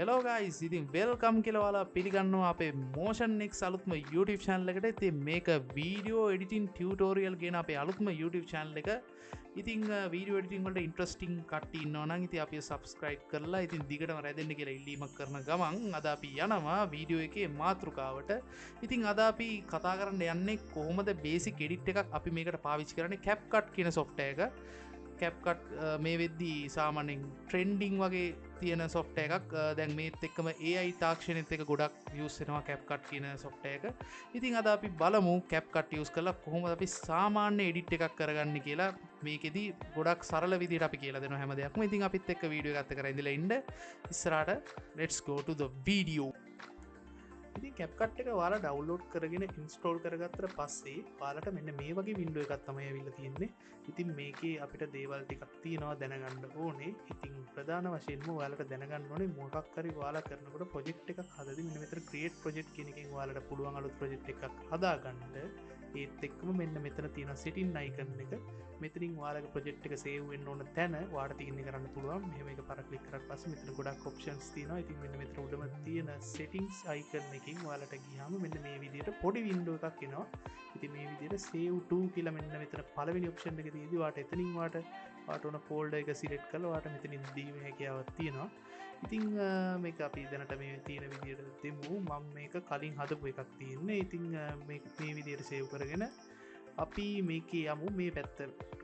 Hello guys ඉතින් welcome කියලවාලා පිළිගන්නවා අපේ මෝෂන් එක් අලුත්ම YouTube channel එකට. ඉතින් මේක වීඩියෝ එඩිටින් ටියුටෝරියල් ගෙන අපේ අලුත්ම YouTube channel එක. ඉතින් වීඩියෝ එඩිටින් වලට ඉන්ට්‍රස්ටිං කට්ටිය ඉන්නවා නම් ඉතින් අපි subscribe කරලා ඉතින් දිගටම රැඳෙන්න කියලා ඉල්ලීමක් කරන ගමන් අද අපි යනවා වීඩියෝ එකේ මාතෘකාවට. ඉතින් අද අපි කතා කරන්න යන්නේ කොහොමද බේසික් එඩිට් එකක් අපි මේකට පාවිච්චි කරන්නේ CapCut කියන software එක. CapCut මේ වෙද්දී සාමාන්‍යයෙන් ට්‍රෙන්ඩිං වගේ තියෙන software එකක්. දැන් මේත් එක්කම AI තාක්ෂණයත් එක්ක ගොඩක් use වෙනවා CapCut කියන software එක. ඉතින් අද අපි බලමු CapCut use කරලා කොහොමද අපි සාමාන්‍ය edit එකක් කරගන්නේ කියලා. මේකෙදි ගොඩක් සරල විදිහට අපි කියලා දෙනවා හැම දෙයක්ම. ඉතින් අපිත් එක්ක වීඩියෝ එකත් එක්ක ඉඳලා ඉන්න. ඉස්සරහට let's go to the video. ඉතින් CapCut එක ඔයාලා ඩවුන්ලෝඩ් කරගෙන ඉන්ස්ටෝල් කරගත්තට පස්සේ ඔයාලට මෙන්න මේ වගේ වින්ඩෝ එකක් තමයි ඇවිල්ලා තියෙන්නේ. ඉතින් මේකේ අපිට දේවල් ටිකක් තියෙනවා දැනගන්න ඕනේ. ඉතින් ප්‍රධාන වශයෙන්ම ඔයාලට දැනගන්න ඕනේ මොකක් හරි ඔයාලා කරනකොට ප්‍රොජෙක්ට් එකක් හදද්දී මෙන්න මෙතන ක්‍රියේට් ප්‍රොජෙක්ට් කියන එකෙන් ඔයාලට පුළුවන් අලුත් ප්‍රොජෙක්ට් එකක් හදාගන්න. ඒත් එක්කම මෙන්න මෙතන තියෙන සෙටින් අයිකන් එක. මෙතනින් ඔයාලගේ ප්‍රොජෙක්ට් එක සේව් වෙන්න ඕන තැන ඔයාලට තියෙන්නේ කරන්න පුළුවන්. මෙහෙම එක පාරක් ක්ලික් කරාට පස්සේ මෙතන ගොඩක් ඔප්ෂන්ස් තියෙනවා. ඉතින් මෙන්න මෙතන උඩම තියෙන settings icon එකකින් ඔයාලට ගියාම මෙන්න මේ විදිහට පොඩි වින්ඩෝ එකක් එනවා. ඉතින් මේ විදිහට save to කියලා මෙන්න මෙතන පළවෙනි ඔප්ෂන් එක තියෙද්දි ඔයාලට එතනින් ඔයාලට ඕන ෆෝල්ඩර් එක සිලෙක්ට් කරලා ඔයාලට මෙතනින් දීමේ හැකියාවක් තියෙනවා. ඉතින් මේක අපි දැනට මේ තියෙන විදිහට දෙමු. මම මේක කලින් හදපු එකක් තියෙන්නේ. ඉතින් මේක මේ විදිහට සේව් කරගෙන අපි මේකේ යමු මේ පැත්ත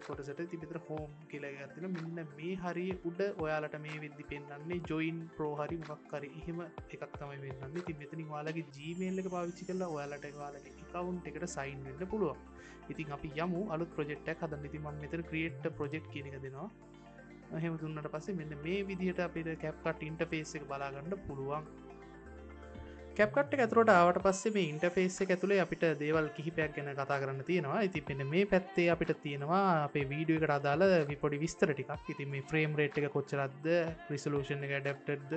කොටසට. ඉතින් මෙතන home කියලා එකක් තියෙනවා. මෙන්න මේ හරිය උඩ ඔයාලට මේ වෙද්දි පෙන්නන්නේ join pro හරි මොකක් හරි එහෙම එකක් තමයි වෙන්නන්නේ. ඉතින් මෙතනින් ඔයාලගේ Gmail එක පාවිච්චි කරලා ඔයාලට ඔයාලගේ account එකට sign වෙන්න පුළුවන්. ඉතින් අපි යමු අලුත් project එකක් හදන්න. ඉතින් මම මෙතන create project කියන එක දෙනවා. එහෙම දුන්නට පස්සේ මෙන්න මේ විදිහට අපිට CapCut interface එක බලා ගන්න පුළුවන්. CapCut එක ඇතුළට ආවට පස්සේ මේ ඉන්ටර්ෆේස් එක ඇතුලේ අපිට දේවල් කිහිපයක් ගැන කතා කරන්න තියෙනවා. ඉතින් මෙන්න මේ පැත්තේ අපිට තියෙනවා අපේ වීඩියෝ එකට අදාළ පොඩි විස්තර ටිකක්. ඉතින් මේ ෆ්‍රේම් රේට් එක කොච්චරක්ද, රිසොලූෂන් එක ඇඩැප්ටඩ්ද.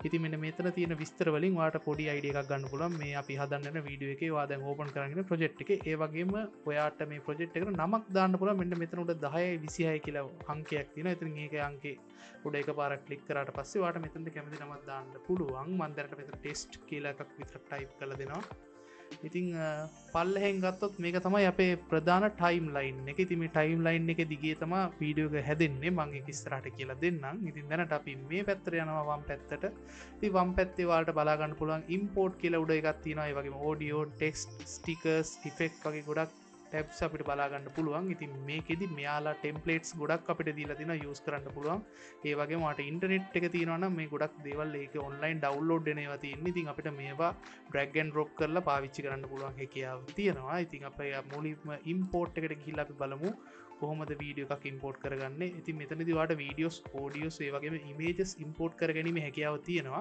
ඉතින් මෙන්න මෙතන තියෙන විස්තර වලින් ඔයාලට පොඩි අයිඩියා එකක් ගන්න පුළුවන්. මේ අපි හදන්න යන වීඩියෝ එකේ ඔයා දැන් ඕපන් කරගෙන ප්‍රොජෙක්ට් එකේ ඒ වගේම ඔයාට මේ ප්‍රොජෙක්ට් එකට නමක් දාන්න පුළුවන්. මෙන්න මෙතන උඩ 10යි 26යි කියලා අංකයක් තියෙනවා. ඉතින් මේකේ අංකේ උඩ එකපාරක් ක්ලික් කරාට පස්සේ ඔයාට මෙතනට කැමති නමක් දාන්න පුළුවන්. මම දැනට මෙතන ටෙස්ට් කියලා එකක් විතර ටයිප් කරලා දෙනවා. ඉතින් පල්ලෙහෙන් ගත්තොත් මේක තමයි අපේ ප්‍රධාන ටයිම් ලයින් එක. ඉතින් මේ ටයිම් ලයින් එකේ දිගේ තමයි වීඩියෝ එක හැදෙන්නේ. මම ඒක ඉස්සරහට කියලා දෙන්නම්. ඉතින් දැනට අපි මේ පැත්තට යනවා වම් පැත්තට. ඉතින් වම් පැත්තේ ඔයාලට බලා ගන්න පුළුවන් import කියලා උඩ එකක් තියෙනවා. ඒ වගේම audio, text, stickers, effect වගේ ගොඩක් ටැබ්ස් අපිට බලාගන්න පුළුවන්. ඉතින් මේකෙදි මෙයාලා ටෙම්ප්ලේට්ස් ගොඩක් අපිට දීලා තියෙනවා යූස් කරන්න පුළුවන්. ඒ වගේම ඔයාලට ඉන්ටර්නෙට් එක තියෙනවා නම් මේ ගොඩක් දේවල් ඒකේ ඔන්ලයින් ඩවුන්ලෝඩ් වෙන ඒවා තියෙන්නේ. ඉතින් අපිට මේවා drag and drop කරලා පාවිච්චි කරන්න පුළුවන් හැකියාව තියෙනවා. ඉතින් අපේ මුලින්ම import එකට ගිහිල්ලා අපි බලමු කොහොමද වීඩියෝ එකක් import කරගන්නේ. ඉතින් මෙතනදී ඔයාලට videos, audios ඒ වගේම images import කරගැනීමේ හැකියාව තියෙනවා.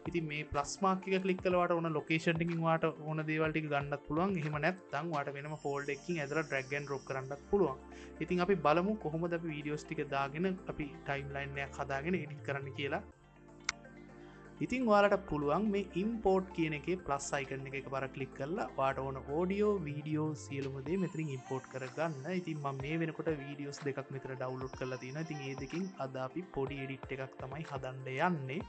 ඉතින් මේ plus mark එක ක්ලික් කළා ඔයාලට ඕන location එකකින් ඔයාලට ඕන දේවල් ටික ගන්නත් පුළුවන්. එහෙම නැත්නම් ඔයාලට වෙනම folder එකකින් ඇදලා drag and drop කරන්නත් පුළුවන්. ඉතින් අපි බලමු කොහොමද අපි videos ටික දාගෙන අපි timeline එකක් හදාගෙන edit කරන්න කියලා. ඉතින් ඔයාලට පුළුවන් මේ import කියන එකේ plus icon එක එකපාරක් ක්ලික් කරලා ඔයාට ඕන audio, video සියලුම දේ මෙතනින් import කරගන්න. ඉතින් මම මේ වෙනකොට videos දෙකක් මෙතන download කරලා තියෙනවා. ඉතින් මේ දෙකෙන් අද අපි පොඩි edit එකක් තමයි හදන්න යන්නේ.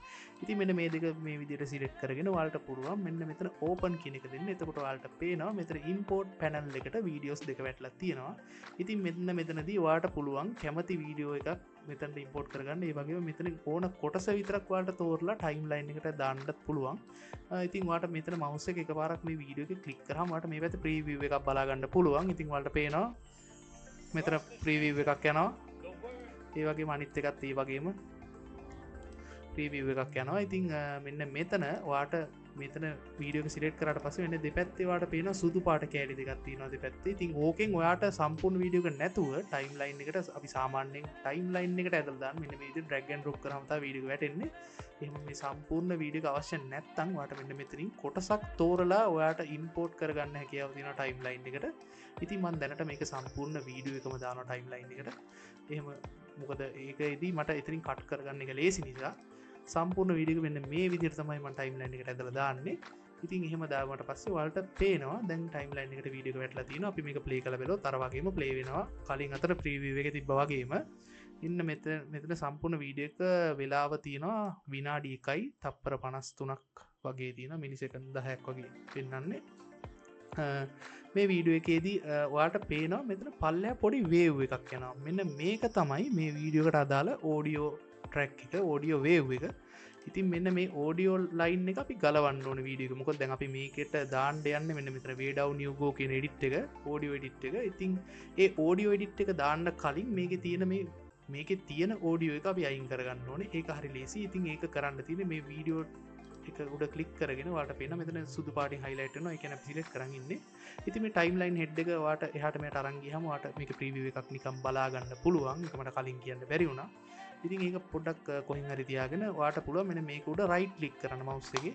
ඉතින් මෙන්න මේ දෙක මේ විදිහට select කරගෙන ඔයාලට පුළුවන් මෙන්න මෙතන open කියන එක දෙන්න. එතකොට ඔයාලට පේනවා මෙතන import panel එකට videos දෙක වැටලා තියෙනවා. ඉතින් මෙතනදී ඔයාලට පුළුවන් කැමති වීඩියෝ එකක් මෙතනට import කරගන්න. ඒ වගේම මෙතන ඕන කොටස විතරක් ඔයාලට තෝරලා timeline එකට දාන්නත් පුළුවන්. ඉතින් ඔයාලට මෙතන mouse එක එකපාරක් මේ වීඩියෝ එක ක්ලික් කරාම ඔයාලට මේ පැත්තේ preview එකක් බලා ගන්න පුළුවන්. ඉතින් ඔයාලට පේනවා මෙතන preview එකක් යනවා. ඒ වගේම අනිත් එකත් ඒ වගේම preview එකක් යනවා. ඉතින් මෙන්න මෙතන ඔයාලට මෙතන වීඩියෝ එක සිලෙක්ට් කරාට පස්සේ මෙන්න දෙපැත්තේ ඔයාලට පේනවා සුදු පාට කැලි දෙකක් තියෙනවා දෙපැත්තේ. ඉතින් ඕකෙන් ඔයාට සම්පූර්ණ වීඩියෝ එක නැතුව ටයිම්ලයින් එකට අපි සාමාන්‍යයෙන් ටයිම්ලයින් එකට ඇදලා දාන්න මෙන්න මේ විදිහට drag and drop කරාම තමයි වීඩියෝ එක වැටෙන්නේ. එහෙනම් මේ සම්පූර්ණ වීඩියෝ එක අවශ්‍ය නැත්නම් ඔයාට මෙන්න මෙතනින් කොටසක් තෝරලා ඔයාට import කරගන්න හැකියාව තියෙනවා ටයිම්ලයින් එකට. ඉතින් මම දැනට මේක සම්පූර්ණ වීඩියෝ එකම දානවා ටයිම්ලයින් එකට. එහෙම මොකද ඒකෙදි මට එතනින් කට් කරගන්න එක ලේසි නිසා සම්පූර්ණ වීඩියෝ එක මෙන්න මේ විදිහට තමයි මම ටයිම්ලයින් එකට ඇදලා දාන්නේ. ඉතින් එහෙම දාවට පස්සේ ඔයාලට පේනවා දැන් ටයිම්ලයින් එකට වීඩියෝ එක වැටලා තියෙනවා. අපි මේක ප්ලේ කරලා බලුවොත් අර වගේම ප්ලේ වෙනවා. කලින් අතර ප්‍රීවියු එකේ තිබ්බා වගේම. ඉන්න මෙතන සම්පූර්ණ වීඩියෝ එක වෙලාව තියෙනවා විනාඩි 1යි තප්පර 53ක් වගේ තියෙන මිලිසෙකන්ඩ් 10ක් වගේ පෙන්වන්නේ. මේ වීඩියෝ එකේදී ඔයාලට පේනවා මෙතන පල්ලෙහා පොඩි වේව් එකක් යනවා. මෙන්න මේක තමයි මේ වීඩියෝ එකට අදාළ ඔඩියෝ ට්‍රැක් එක, ඔඩියෝ වේව් එක. ඉතින් මෙන්න මේ ඔඩියෝ ලයින් එක අපි ගලවන්න ඕනේ වීඩියෝ එක. මොකද දැන් අපි මේකට දාන්න යන්නේ මෙන්න මෙතන way down you go කියන එඩිට් එක, ඔඩියෝ එඩිට් එක. ඉතින් ඒ ඔඩියෝ එඩිට් එක දාන්න කලින් මේකේ තියෙන ඔඩියෝ එක අපි අයින් කරගන්න ඕනේ. ඒක හරි ලේසි. ඉතින් ඒක කරන්න තියෙන්නේ මේ වීඩියෝ එක උඩ ක්ලික් කරගෙන ඔයාලට පේනවා මෙතන සුදු පාටින් highlight වෙනවා. ඒ කියන්නේ අපි සිලෙක්ට් කරන් ඉන්නේ. ඉතින් මේ timeline head එක ඔයාලට එහාට මෙහාට අරන් ගියාම ඔයාලට මේක preview එකක් නිකන් බලා ගන්න පුළුවන්. ඒක මට කලින් කියන්න බැරි වුණා. ඉතින් ඒක පොඩ්ඩක් කොහෙන් හරි තියාගෙන ඔයාලට පුළුවන් මෙන්න මේක උඩ right click කරන්න mouse එකේ.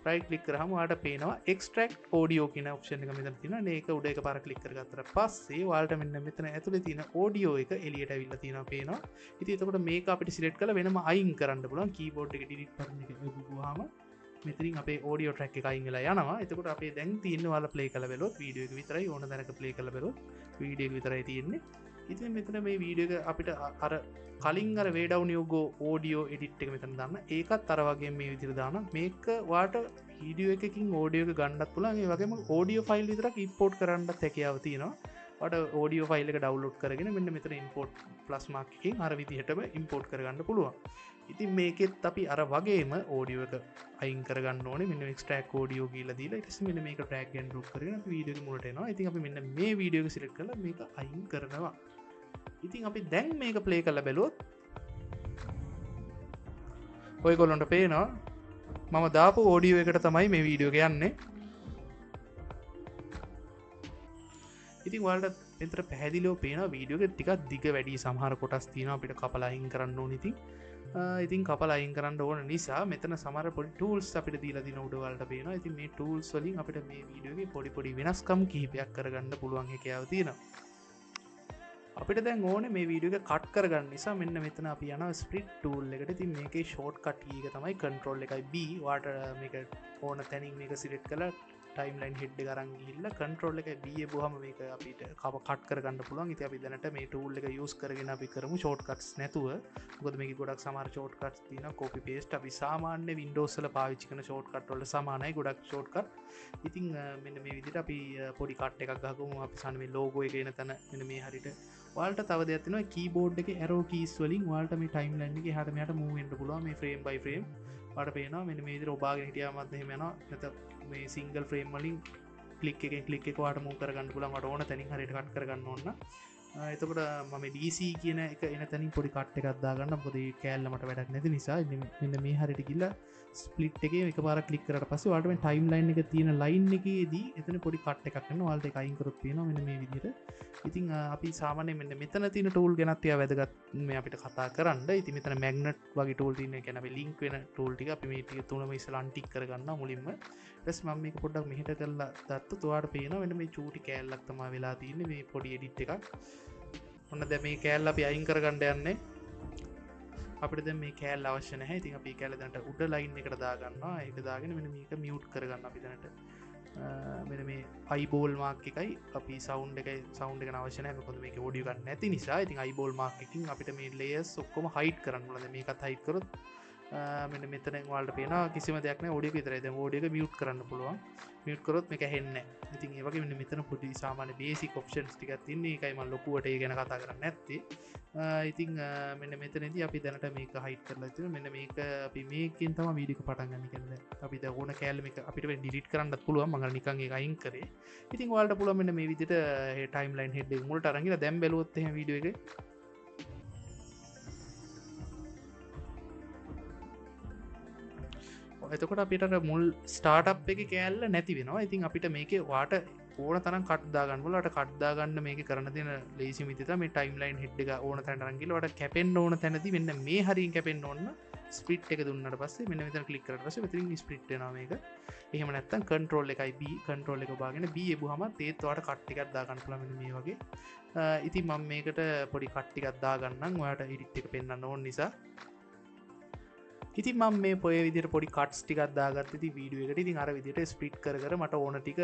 right click කරාම ඔයාලට පේනවා extract audio කියන option එක මෙතන තියෙනවා. මේක උඩ එකපාර click කරගත්තට පස්සේ ඔයාලට මෙන්න මෙතන ඇතුලේ තියෙන audio එක එළියට අවිල්ලා තියෙනවා පේනවා. ඉතින් එතකොට මේක අපිට select කරලා වෙනම අයින් කරන්න පුළුවන්. keyboard එකේ delete button එක ගුවාම මෙතනින් අපේ audio track එක අයින් වෙලා යනවා. එතකොට අපේ දැන් තියෙන්නේ ඔයාලා play කරලා බලුවොත් වීඩියෝ එක විතරයි ඕන තැනක play කරලා බලුවොත් වීඩියෝ එක විතරයි තියෙන්නේ. ඉතින් මෙතන මේ වීඩියෝ එක අපිට අර කලින් අර way down you go audio edit එක මෙතන දාන්න. ඒකත් අර වගේ මේ විදිහට දාන්න. මේක ඔයාලට වීඩියෝ එකකින් audio එක ගන්නත් පුළුවන්. ඒ වගේම audio file විතරක් import කරන්නත් හැකියාව තියෙනවා. ඔයාලට audio file එක download කරගෙන මෙන්න මෙතන import plus mark එකකින් අර විදිහටම import කරගන්න පුළුවන්. ඉතින් මේකෙත් අපි අර වගේම audio එක අයින් කරගන්න ඕනේ. මෙන්න extract audio කියලා දීලා ඊට පස්සේ මෙන්න මේක drag and drop කරගෙන අපි වීඩියෝ එක මුලට එනවා. ඉතින් අපි මෙන්න මේ වීඩියෝ එක select කරලා මේක අයින් කරනවා. ඉතින් අපි දැන් මේක play කරලා බැලුවොත් ඔයගොල්ලන්ට පේනවා මම දාපු audio එකට තමයි මේ වීඩියෝ එක යන්නේ. ඉතින් ඔයාලට මෙතන පැහැදිලිව පේනවා වීඩියෝ එක ටිකක් දිග වැඩි, සමහර කොටස් තියෙනවා අපිට කපලා අයින් කරන්න ඕනේ. ඉතින් කපලා අයින් කරන්න ඕන නිසා මෙතන සමහර පොඩි tools අපිට දීලා දින උඩ ඔයාලට පේනවා. ඉතින් මේ tools වලින් අපිට මේ වීඩියෝ එකේ පොඩි වෙනස්කම් කිහිපයක් කරගන්න පුළුවන් හැකියාව තියෙනවා. අපිට දැන් ඕනේ මේ වීඩියෝ එක කට් කරගන්න නිසා මෙන්න මෙතන අපි යනවා split tool එකට. ඉතින් මේකේ shortcut key එක තමයි control එකයි B. ඔයාලට මේක ඕන තැනින් මේක select කරලා timeline head එක අරන් ගිහිල්ලා control එකයි B එබුවාම මේක අපිට කට් කරගන්න පුළුවන්. ඉතින් අපි දැනට මේ tool එක use කරගෙන අපි කරමු shortcuts නැතුව. මොකද මේකේ ගොඩක් සමහර shortcuts තියෙනවා copy paste. අපි සාමාන්‍ය Windows වල පාවිච්චි කරන shortcut වලට සමානයි ගොඩක් shortcut. ඉතින් මෙන්න මේ විදිහට අපි පොඩි cut එකක් ගහගමු. අපි සාමාන්‍ය මේ logo එක එන තැන මෙන්න මේ හරියට ඔයාලට තව දෙයක් තියෙනවා keyboard එකේ arrow keys වලින් ඔයාලට මේ timeline එකේ එහාට මෙහාට move වෙන්න පුළුවන්. මේ frame by frame ඔයාලට පේනවා මෙන්න මේ විදිහට ඔබාගෙන හිටියාමත් එහෙම යනවා. නැත්නම් මේ single frame වලින් click එකෙන් click එක ඔයාලට move කරගන්න පුළුවන්. ඔයාලට ඕන තැනින් හරියට cut කරගන්න ඕන නම්. එතකොට මම DC කියන එක එන තැනින් පොඩි cut එකක් දාගන්න. මොකද මේ කෑල්ල මට වැඩක් නැති නිසා මෙන්න මේ හරියට ගිහලා ස්ප්ලිට් එකේ එකපාරක් ක්ලික් කරලා පස්සේ ඔයාලට මේ ටයිම්ලයින් එකේ තියෙන ලයින් එකේදී එතන පොඩි කට් එකක් කරනවා. ඔයාලට ඒක අයින් කරොත් පේනවා මෙන්න මේ විදිහට. ඉතින් අපි සාමාන්‍යයෙන් මෙන්න මෙතන තියෙන ටූල් ගැනත් ටිකක් වැදගත් මේ අපිට කතා කරන්න. ඉතින් මෙතන මැග්නට් වගේ ටූල් තියෙන එක අපි ලින්ක් වෙන ටූල් ටික අපි මේ ටික තුනම ඉස්සලා අන්ටික් කරගන්නවා මුලින්ම. ඊට පස්සේ මම මේක පොඩ්ඩක් මෙහෙට කරලා දාත්තොත් ඔයාලට පේනවා මෙන්න මේ චූටි කෑල්ලක් තමයි වෙලා තියෙන්නේ මේ පොඩි එඩිට් එකක්. ඔන්න දැන් මේ කෑල්ල අපි අයින් කරගන්න යන්නේ. අපිට දැන් මේ කෑල්ල අවශ්‍ය නැහැ. ඉතින් අපි මේ කෑල්ල දැනට උඩ ලයින් එකට දාගන්නවා. ඒක දාගෙන මෙන්න මේක මියුට් කරගන්න අපි දැනට. මෙන්න මේ eyeball mark එකයි අපි sound එක අවශ්‍ය නැහැ. මොකද මේකේ audio ගන්න නැති නිසා. ඉතින් eyeball mark එකකින් අපිට මේ layers ඔක්කොම hide කරන්න ඕන. දැන් මේකත් hide කරොත් මෙන්න මෙතනින් ඔයාලට පේනවා කිසිම දෙයක් නැහැ audio එක විතරයි. දැන් audio එක mute කරන්න පුළුවන්. mute කරොත් මේක ඇහෙන්නේ නැහැ. ඉතින් ඒ වගේ මෙන්න මෙතන පොඩි සාමාන්‍ය basic options ටිකක් තියෙනවා. ඒකයි මම ලොකුවට ඒ ගැන කතා කරන්නේ නැත්තේ. ඉතින් මෙන්න මෙතනදී අපි දැනට මේක hide කරලා තියෙනවා. මෙන්න මේක අපි මේකෙන් තමයි වීඩියෝ එක පටන් ගන්න කියන්නේ. අපි දැන් ඕන කෑල්ල මේක අපිට delete කරන්නත් පුළුවන්. මම අර නිකන් ඒක අයින් කරේ. ඉතින් ඔයාලට පුළුවන් මෙන්න මේ විදිහට timeline head එක මුලට අරන් ගිහලා දැන් බැලුවොත් එහෙම වීඩියෝ එකේ එතකොට අපිට මුල් ස්ටාර්ට්අප් එකේ කෑල්ල නැති වෙනවා. ඉතින් අපිට මේකේ වාට ඕන තරම් කට් දාගන්න පුළුවන්. ඔයාලට කට් දාගන්න මේකේ කරන්න තියෙන ලේසි විදිහ තමයි මේ ටයිම්ලයින් හෙඩ් එක ඕන තැනට අරන් ගිහලා ඔයාලට කැපෙන්න ඕන තැනදී මෙන්න මේ හරියෙන් කැපෙන්න ඕන ස්ප්ලිට් එක දුන්නාට පස්සේ මෙන්න මෙතන ක්ලික් කරලා පස්සේ මෙතනින් ස්ප්ලිට් වෙනවා මේක. එහෙම නැත්නම් control එකයි B control එක ඔබාගෙන B එබුවාම තේත් ඔයාලට කට් ටිකක් දාගන්න පුළුවන් මෙන්න මේ වගේ. ඉතින් මම මේකට පොඩි කට් ටිකක් දාගන්නම් ඔයාලට එඩිට් එක පෙන්වන්න ඕන නිසා. ඉතින් මම මේ පොය විදිහට පොඩි කට්ස් ටිකක් දාගත්ත ඉතින් වීඩියෝ එකට. ඉතින් අර විදිහට ස්ප්ලිට් කර කර මට ඕන ටික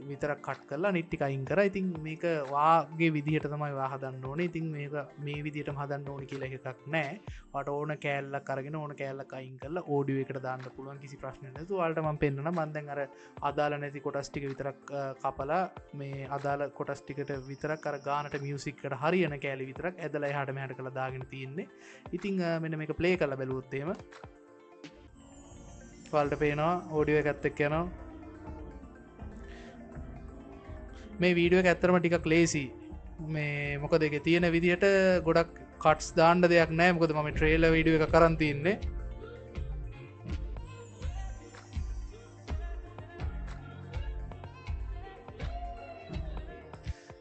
විතරක් කට් කරලා අනිත් ටික අයින් කරා. ඉතින් මේක වාගේ විදිහට තමයි වා හදන්න ඕනේ. ඉතින් මේක මේ විදිහටම හදන්න ඕනේ කියලා එකක් නැහැ. ඔයාලට ඕන කෑල්ලක් අරගෙන ඕන කෑල්ලක් අයින් කරලා ඔඩියෝ එකට දාන්න පුළුවන් කිසි ප්‍රශ්නයක් නැතුව. ඔයාලට මම පෙන්නනවා. මම දැන් අර අදාළ නැති කොටස් ටික විතරක් කපලා මේ අදාළ කොටස් ටිකට විතරක් අර ගානට මියුසික් එකට හරියන කෑලි විතරක් ඇදලා එහාට මෙහාට කරලා දාගෙන තියෙන්නේ. ඉතින් මෙන්න මේක ප්ලේ කරලා බැලුවොත් එහෙම ඔයාලට පේනවා ඔඩියෝ එකත් එක්ක යනවා. මේ වීඩියෝ එක ඇත්තරම ටිකක් ලේසි. මේ මොකද ඒක තියෙන විදිහට ගොඩක් කට්ස් දාන්න දෙයක් නැහැ. මොකද මම ට්‍රේලර් වීඩියෝ එක කරන් තින්නේ.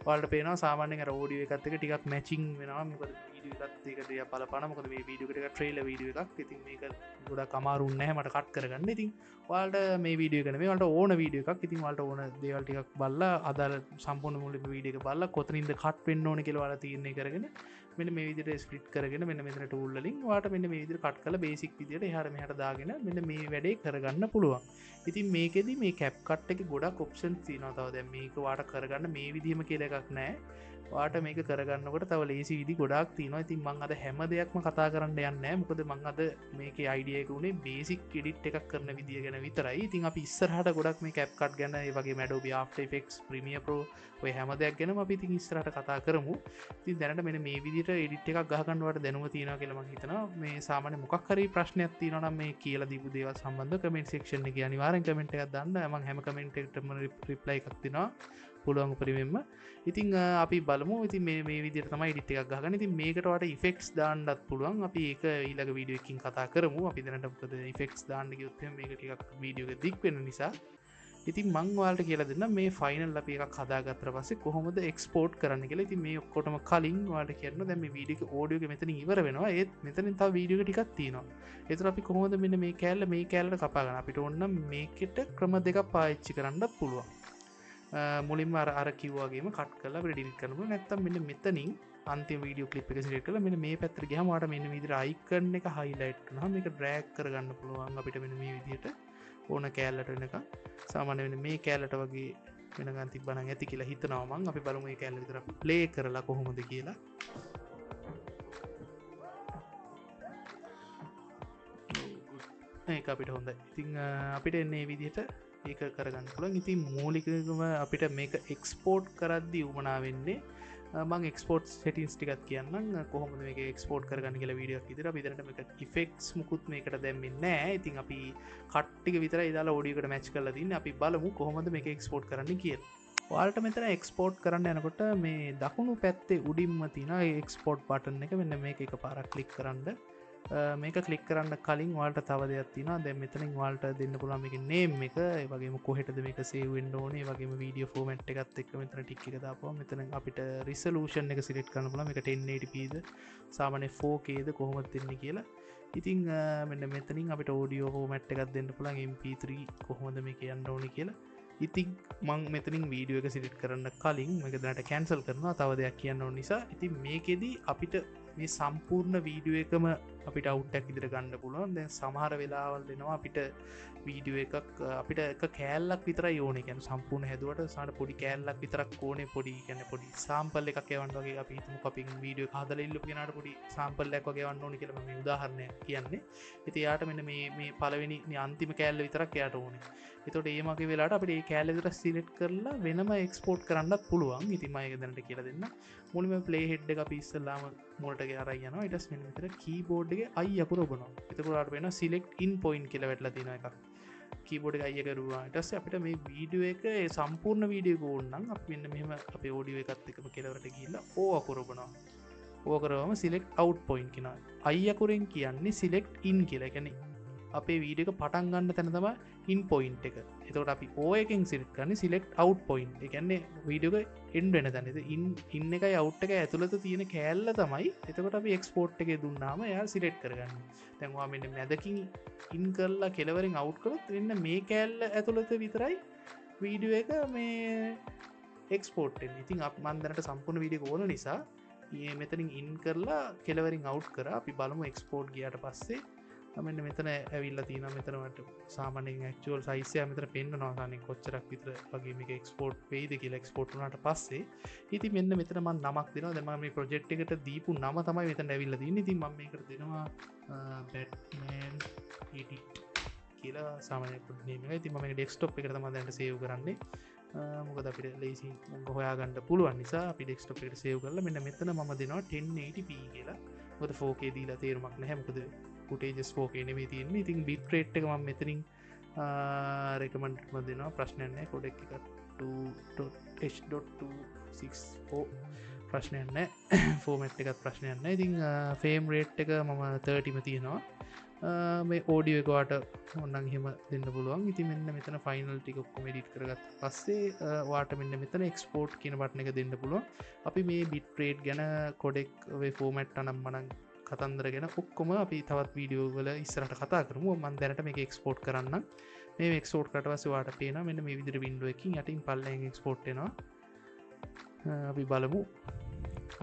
ඔයාලට පේනවා සාමාන්‍යයෙන් අර ඔඩියෝ එකත් එක්ක ටිකක් මැචින් වෙනවා. මොකද වීඩියෝ එකත් එක්ක ටිකක් බලපාන. මොකද මේ වීඩියෝ එක ටිකක් ට්‍රේලර් වීඩියෝ එකක්. ඉතින් මේක ගොඩක් අමාරු නැහැ මට කට් කරගන්න. ඉතින් ඔයාලට මේ වීඩියෝ එක නෙමෙයි ඔයාලට ඕන වීඩියෝ එකක්. ඉතින් ඔයාලට ඕන දේවල් ටිකක් බලලා අදාළ සම්පූර්ණ මුලින්ම වීඩියෝ එක බලලා කොතනින්ද කට් වෙන්න ඕනේ කියලා ඔයාලා තීරණය කරගෙන මෙන්න මේ විදිහට ස්ප්ලිට් කරගෙන මෙන්න මෙතන ටූල් වලින් ඔයාලට මෙන්න මේ විදිහට කට් කරලා බේසික් විදිහට එහාට මෙහාට දාගෙන මෙන්න මේ වැඩේ කරගන්න පුළුවන්. ඉතින් මේකෙදි මේ CapCut එකේ ගොඩක් ඔප්ෂන්ස් තියෙනවා. තව දැන් මේක ඔයාලට කරගන්න මේ විදිහම කියලා එකක් නැහැ. ඔයාට මේක කරගන්නකොට තව ලේසි විදි ගොඩක් තියෙනවා. ඉතින් මම අද හැම දෙයක්ම කතා කරන්න යන්නේ නැහැ. මොකද මම අද මේකේ අයිඩියා එක උනේ බේසික් එඩිට් එකක් කරන විදිය ගැන විතරයි. ඉතින් අපි ඉස්සරහට ගොඩක් මේ CapCut ගැන ඒ වගේම Adobe After Effects Premiere Pro ඔය හැම දෙයක් ගැනම අපි ඉතින් ඉස්සරහට කතා කරමු. ඉතින් දැනට මෙන්න මේ විදිහට එඩිට් එකක් ගහ ගන්න ඔයාලට දැනුම තියෙනවා කියලා මම හිතනවා. මේ සාමාන්‍ය මොකක් හරි ප්‍රශ්නයක් තියෙනවා නම් මේ කියලා දීපු දේවල් සම්බන්ධව කමෙන්ට් සෙක්ෂන් එකේ අනිවාර්යෙන් කමෙන්ට් එකක් දාන්න. මම හැම කමෙන්ට් එකකටම රිප්ලයි එකක් දෙනවා. පුළුවන් උපරිමෙන්ම. ඉතින් අපි බලමු. ඉතින් මේ විදිහට තමයි එඩිට් එකක් ගහගන්න. ඉතින් මේකට වට ඉෆෙක්ට්ස් දාන්නත් පුළුවන්. අපි ඒක ඊළඟ වීඩියෝ එකකින් කතා කරමු. අපි දැනට මොකද ඉෆෙක්ට්ස් දාන්න ගියොත් එහෙනම් මේක ටිකක් වීඩියෝ එක දික් වෙන නිසා. ඉතින් මං ඔයාලට කියලා දෙන්න මේ ෆයිනල් අපි එකක් හදාගත්තට පස්සේ කොහොමද එක්ස්පෝර්ට් කරන්න කියලා. ඉතින් මේ ඔක්කොටම කලින් ඔයාලට කියන්න දැන් මේ වීඩියෝ එක ඔඩියෝ එක මෙතනින් ඉවර වෙනවා. ඒත් මෙතනින් තව වීඩියෝ එක ටිකක් තියෙනවා. ඒතර අපි කොහොමද මෙන්න මේ කෑල්ල මේ කෑල්ලට කපා ගන්න. අපිට ඕන නම් මේකට ක්‍රම දෙකක් පාවිච්චි කරන්නත් පුළුවන්. මුලින්ම අර කිව්වාගේම කට් කරලා අපිට ඩිලීට් කරන්න පුළුවන්. නැත්නම් මෙන්න මෙතනින් අන්තිම වීඩියෝ ක්ලිප් එක සිලෙක්ට් කරලා මෙන්න මේ පැත්තට ගියාම ඔයාලට මෙන්න මේ විදිහට අයිකන් එක හයිලයිට් කරනවා. මේක ඩ්‍රැග් කරගන්න පුළුවන් අපිට මෙන්න මේ විදිහට ඕන කෑල්ලට වෙනකන්. සාමාන්‍ය වෙන මේ කෑල්ලට වගේ වෙනකන් තිබ්බනම් ඇති කියලා හිතනවා මං. අපි බලමු මේ කෑල්ල විතර ප්ලේ කරලා කොහොමද කියලා. ඒක අපිට හොඳයි. ඉතින් අපිට එන්නේ මේ විදිහට ඒක කරගන්න පුළුවන්. ඉතින් මූලිකවම අපිට මේක එක්ස්පෝර්ට් කරද්දී උමනා වෙන්නේ මම එක්ස්පෝර්ට් සෙටින්ස් ටිකක් කියන්නම් කොහොමද මේක එක්ස්පෝර්ට් කරගන්න කියලා වීඩියෝ එකක් විතර. අපි දැනට මේක ඉෆෙක්ට්ස් මුකුත් මේකට දැම්මේ නැහැ. ඉතින් අපි කට් ටික විතරයි දාලා ඔඩියෝ එකට මැච් කරලා තින්නේ. අපි බලමු කොහොමද මේක එක්ස්පෝර්ට් කරන්න කියලා. ඔයාලට මෙතන එක්ස්පෝර්ට් කරන්න යනකොට මේ දකුණු පැත්තේ උඩින්ම තියෙන එක්ස්පෝර්ට් බටන් එක මෙන්න මේක එකපාරක් ක්ලික් කරන්න. මේක ක්ලික් කරන්න කලින් ඔයාලට තව දෙයක් තියෙනවා. දැන් මෙතනින් ඔයාලට දෙන්න පුළුවන් මේකේ නේම් එක, ඒ වගේම කොහෙටද මේක සේව් වෙන්න ඕනේ, ඒ වගේම වීඩියෝ ෆෝමැට් එකත් එක්ක මෙතන ටික් එක දාපුවම මෙතන අපිට රිසලූෂන් එක සිලෙක්ට් කරන්න පුළුවන්. මේක 1080pද සාමාන්‍ය 4Kද කොහොමද දෙන්නේ කියලා. ඉතින් මෙන්න මෙතනින් අපිට ඔඩියෝ ෆෝමැට් එකක් දෙන්න පුළුවන් MP3 කොහොමද මේක යන්න ඕනේ කියලා. ඉතින් මං මෙතනින් වීඩියෝ එක සිලෙක්ට් කරන්න කලින් මේක දැනට කැන්සල් කරනවා තව දෙයක් කියන්න ඕන නිසා. ඉතින් මේකෙදි අපිට මේ සම්පූර්ණ වීඩියෝ එකම අපිට අවුට්ටක් ඉදිරිය ගන්න පුළුවන්. දැන් සමහර වෙලාවල් දෙනවා අපිට වීඩියෝ එකක් අපිට එක කෑල්ලක් විතරයි ඕනේ. කියන්නේ සම්පූර්ණ හැදුවට සමහර පොඩි කෑල්ලක් විතරක් ඕනේ. පොඩි කියන්නේ පොඩි සාම්පල් එකක් එවන්න වගේ අපි හිතමුකෝ අපි වීඩියෝ එක හදලා ඉල්ලපු කෙනාට පොඩි සාම්පල් එකක් වගේ එවන්න ඕනේ කියලා මම මේ උදාහරණයක් කියන්නේ. ඉතින් එයාට මෙන්න මේ පළවෙනි මේ අන්තිම කෑල්ල විතරක් එයාට ඕනේ. එතකොට ඒ මගේ වෙලාවට අපිට මේ කෑල්ල විතර සිලෙක්ට් කරලා වෙනම එක්ස්පෝර්ට් කරන්නත් පුළුවන්. ඉතින් මම ඒක දැනට කියලා දෙන්න. මුලින්ම ප්ලේ හෙඩ් එක අපි ඉස්සෙල්ලාම මොලට අරන් යනවා. ඊට පස්සේ මෙන්න මෙතන කීබෝඩ් එකේ I අකුර ඔබනවා. එතකොට ඔයාලට වෙනවා select in point කියලා වැටලා තියෙනවා එකක්. කීබෝඩ් එක I එක කරුවා. ඊට පස්සේ අපිට මේ වීඩියෝ එක සම්පූර්ණ වීඩියෝ එක ඕන නම් අපි මෙන්න මෙහෙම අපේ ඔඩියෝ එකත් එක්කම කෙලවරට ගිහිල්ලා O අකුර ඔබනවා. O කරවම select out point කියනවා. I අකුරෙන් කියන්නේ select in කියලා. ඒ කියන්නේ අපේ වීඩියෝ එක පටන් ගන්න තැන තමයි in point එක. එතකොට අපි O එකෙන් select කරන්නේ select out point. ඒ කියන්නේ වීඩියෝ එක end වෙන තැන. ඉතින් in එකයි out එකයි ඇතුළත තියෙන කෑල්ල තමයි එතකොට අපි export එකේ දුන්නාම එයා select කරගන්නේ. දැන් ඔයා මෙන්න මැදකින් in කරලා කෙලවරෙන් out කරොත් වෙන්න මේ කෑල්ල ඇතුළත විතරයි වීඩියෝ එක මේ export වෙන්නේ. ඉතින් මම දැනට සම්පූර්ණ වීඩියෝ එක ඕන නිසා මෙතනින් in කරලා කෙලවරින් out කරා. අපි බලමු export ගියාට පස්සේ මෙන්න මෙතන ඇවිල්ලා තියෙනවා මෙතනට සාමාන්‍යයෙන් ඇක්චුවල් සයිස් එක මෙතන පෙන්නනවා සාමාන්‍යයෙන් කොච්චරක් විතර වගේ මේක එක්ස්පෝර්ට් වෙයිද කියලා එක්ස්පෝර්ට් වුණාට පස්සේ ඉතින් මෙන්න මෙතන මම නමක් දෙනවා දැන් මම මේ ප්‍රොජෙක්ට් එකට දීපු නම තමයි මෙතන ඇවිල්ලා තියෙන්නේ ඉතින් මම මේකට දෙනවා බැට්මෑන් එඩිට් කියලා සාමාන්‍ය පොඩි නේම් එකයි ඉතින් මම මේක ඩෙස්ක්ටොප් එකට තමයි දැන් සේව් කරන්නේ මොකද අපිට ලේසියෙන් හොයාගන්න පුළුවන් නිසා අපි ඩෙස්ක්ටොප් එකට සේව් කරලා මෙන්න මෙතන මම දෙනවා 1080p කියලා මොකද 4K දීලා තේරුමක් නැහැ මොකද ෆුටේජස් 4K නෙමෙයි තියෙන්නේ. ඉතින් බිට් රේට් එක මම මෙතනින් රෙකමන්ඩ් කරන දෙනවා ප්‍රශ්නයක් නැහැ. කොඩෙක් එක 2.h.264 ප්‍රශ්නයක් නැහැ. ෆෝමැට් එකත් ප්‍රශ්නයක් නැහැ. ඉතින් ෆ්‍රේම් රේට් එක මම 30 ම තියෙනවා. මේ ඕඩියෝ එක වාට ඕනනම් එහෙම දෙන්න පුළුවන්. ඉතින් මෙන්න මෙතන ෆයිනල් ටික ඔක්කොම එඩිට් කරගත්ත පස්සේ වාට මෙන්න මෙතන එක්ස්පෝර්ට් කියන බටන් එක දෙන්න පුළුවන්. අපි මේ බිට් රේට් ගැන කොඩෙක් වේ ෆෝමැට් අනම් මනම් කතන්දර ගැන ඔක්කොම අපි තවත් වීඩියෝ වල ඉස්සරහට කතා කරමු. මම දැනට මේක එක්ස්පෝර්ට් කරන්න. මේ එක්ස්පෝර්ට් කරලා පස්සේ ඔයාලට පේනවා මෙන්න මේ විදිහට වින්ඩෝ එකකින් යටින් පල්ලෙන් එක්ස්පෝර්ට් වෙනවා. අපි බලමු.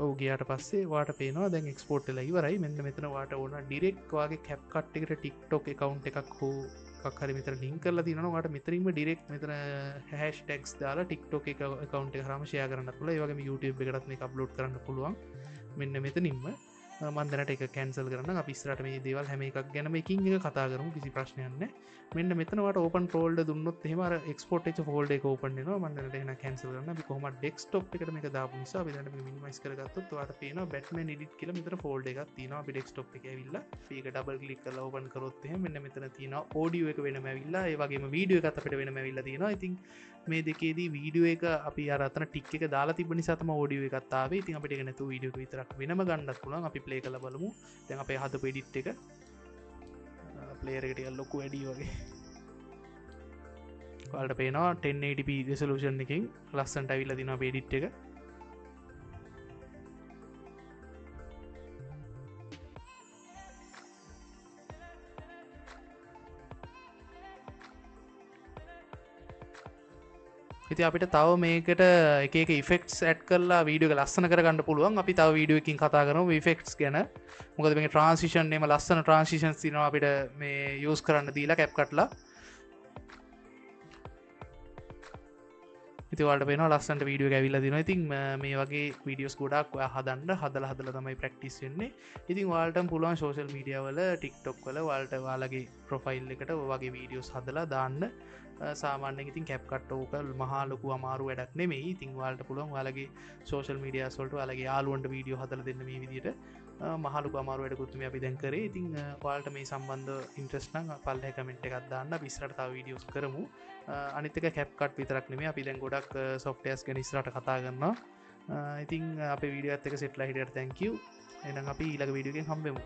ඔව් ගියාට පස්සේ ඔයාලට පේනවා දැන් එක්ස්පෝර්ට් වෙලා ඉවරයි. මෙන්න මෙතන ඔයාලට ඕන ඩිරෙක්ට් ඔයාගේ CapCut එකට TikTok account එකක් හෝ එකක් හරි මෙතන ලින්ක් කරලා තියෙනවා. ඔයාලට මෙතනින්ම ඩිරෙක්ට් මෙතන hashtags දාලා TikTok account එක කරාම share කරන්නත් පුළුවන්. ඒ වගේම YouTube එකටත් මේක අප්ලෝඩ් කරන්න පුළුවන්. මෙන්න මෙතනින්ම මන්දනට එක කැන්සල් කරන්න අපි ඉස්සරට මේ දේවල් හැම එකක් ගැන මේකින් එක කතා කරමු කිසි ප්‍රශ්නයක් නැහැ. මෙන්න මෙතනට ඕපන් ෆෝල්ඩර් දුන්නොත් එහෙම අර එක්ස්පෝර්ට් වෙච්ච ෆෝල්ඩර් එක ඕපන් වෙනවා. මන්දනට එහෙනම් කැන්සල් කරන්න. අපි කොහොමද ඩෙස්ක්ටොප් එකට මේක දාපු නිසා අපි දැන් මේක මිනිමයිස් කරගත්තොත් ඔයාලට පේනවා බැට්මන් එඩිට් කියලා මෙතන ෆෝල්ඩර් එකක් තියෙනවා. අපි ඩෙස්ක්ටොප් එකේ ඇවිල්ලා අපි ඒක ඩබල් ක්ලික් කරලා ඕපන් කරොත් එහෙම මෙන්න මෙතන තියෙනවා ඔඩියෝ එක වෙනම ඇවිල්ලා ඒ වගේම වීඩියෝ එකත් අපිට වෙනම ඇවිල්ලා තියෙනවා. ඉතින් මේ දෙකේදී වීඩියෝ එක අපි අර අතන ටික් එක දාලා තිබ්බ නිසා තමයි ඔඩියෝ එකත් ආවේ. ඉතින් අපිට ඒක නැතුව වීඩියෝ එක විතරක් වෙනම ගන්නත් පුළුවන්. අපි ප්ලේ කරලා බලමු. දැන් අපේ හදපු එඩිට් එක ප්ලේයර් එකට ටිකක් ලොකු වැඩි වගේ ඔයාලට පේනවා 1080p resolution එකකින් ලස්සනට අවිල්ලා දිනවා අපේ එඩිට් එක. ඉතින් අපිට තව මේකට එක එක ඉෆෙක්ට්ස් ඇඩ් කරලා වීඩියෝ එක ලස්සන කරගන්න පුළුවන්. අපි තව වීඩියෝ එකකින් කතා කරමු ඉෆෙක්ට්ස් ගැන. මොකද මේකේ ට්‍රාන්සිෂන් එම ලස්සන ට්‍රාන්සිෂන්ස් තියෙනවා අපිට මේ යූස් කරන්න දීලා CapCut ලා. ඉතින් ඔයාලට පේනවා ලස්සනට වීඩියෝ එක ඇවිල්ලා දිනවා. ඉතින් මේ වගේ වීඩියෝස් ගොඩක් ඔයා හදන්න හදලා තමයි ප්‍රැක්ටිස් වෙන්නේ. ඉතින් ඔයාලටම පුළුවන් සෝෂල් මීඩියා වල TikTok වල ඔයාලට ඔයාලගේ ප්‍රොෆයිල් එකට ඔය වගේ වීඩියෝස් හදලා දාන්න. සාමාන්‍යයෙන් ඉතින් CapCut ඕක මහා ලොකු අමාරු වැඩක් නෙමෙයි. ඉතින් ඔයාලට පුළුවන් ඔයාලගේ සෝෂල් මීඩියාස් වලට ඔයාලගේ යාළුවන්ට වීඩියෝ හදලා දෙන්න මේ විදිහට. මහා ලොකු අමාරු වැඩකුත් මේ අපි දැන් කරේ. ඉතින් ඔයාලට මේ සම්බන්ධව ඉන්ට්‍රස්ට් නම් පල්ලෙහා කමෙන්ට් එකක් දාන්න. අපි ඉස්සරහට තව වීඩියෝස් කරමු. අනිත් එක CapCut විතරක් නෙමෙයි අපි දැන් ගොඩක් softwares ගැන ඉස්සරහට කතා කරනවා. ඉතින් අපේ වීඩියෝ එකත් එක්ක සෙට්ලා හිටියට thank you. එහෙනම් අපි ඊළඟ වීඩියෝ එකෙන් හම්බෙමු.